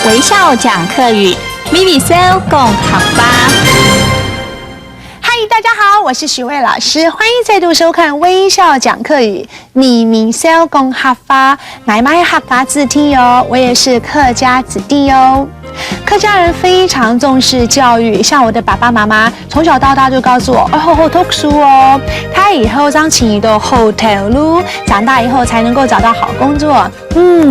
微笑讲客语 ，Vivi Seo 共好吧。嗨，大家好，我是许巍老师，欢迎再度收看《微笑讲客语》。你明笑共哈发，买买哈嘎子听哟，我也是客家子弟哟。客家人非常重视教育，像我的爸爸妈妈从小到大就告诉我，好好读书哦，他以后上起的后头路，长大以后才能够找到好工作。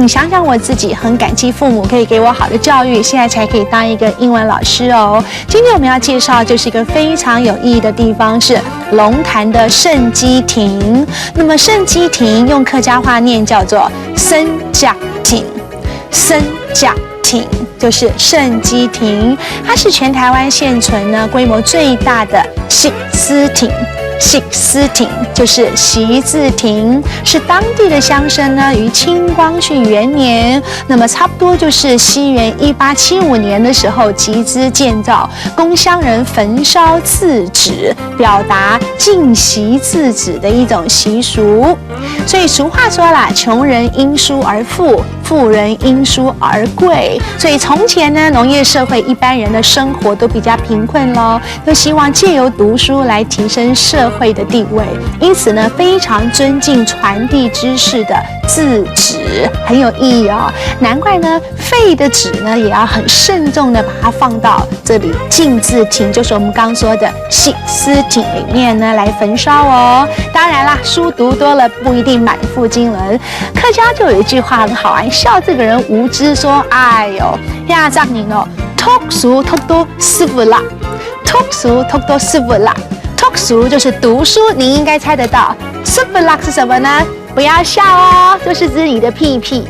想想我自己很感激父母可以给我好的教育，现在才可以当一个英文老师哦。今天我们要介绍就是一个非常有意义的地方，是龙潭的圣基亭。那么圣基亭用客家话念叫做生甲亭，生甲亭就是圣基亭，它是全台湾现存呢规模最大的习思亭。习思亭就是习字亭，是当地的乡绅呢于清光绪元年，那么差不多就是西元1875年的时候集资建造，供乡人焚烧字纸，表达敬习字纸的一种习俗。所以俗话说啦，穷人因书而富，富人因书而贵。所以从前呢，农业社会一般人的生活都比较贫困咯，都希望借由读书来提升社会的地位，因此呢，非常尊敬传递知识的字纸，很有意义哦。难怪呢，废的纸呢也要很慎重的把它放到这里敬字亭，就是我们刚说的习思亭里面呢来焚烧哦。当然啦，书读多了不一定满腹经纶。客家就有一句话很好玩，笑这个人无知，说：“哎呦，呀，这样你呢，读书读多师傅啦，读书读多师傅啦。”读书就是读书，你应该猜得到。师傅啦是什么呢？不要笑哦，就是指你的屁屁。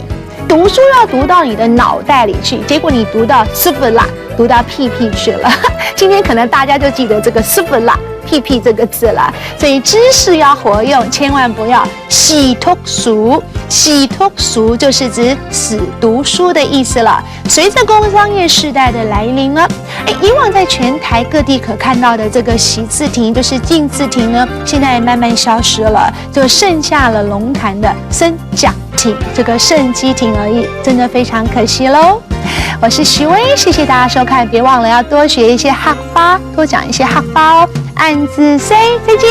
读书要读到你的脑袋里去，结果你读到师傅啦，读到屁屁去了。今天可能大家就记得这个师傅啦。屁屁这个字了，所以知识要活用，千万不要死读书。死读书就是指死读书的意思了。随着工商业时代的来临呢，以往在全台各地可看到的这个习字亭，就是敬字亭呢，现在慢慢消失了，就剩下了龙潭的生甲亭这个圣基亭而已，真的非常可惜喽。我是徐薇，谢谢大家收看，别忘了要多学一些客家，多讲一些客家哦。暗自 say 再见。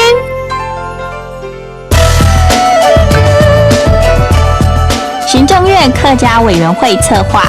行政院客家委员会策划。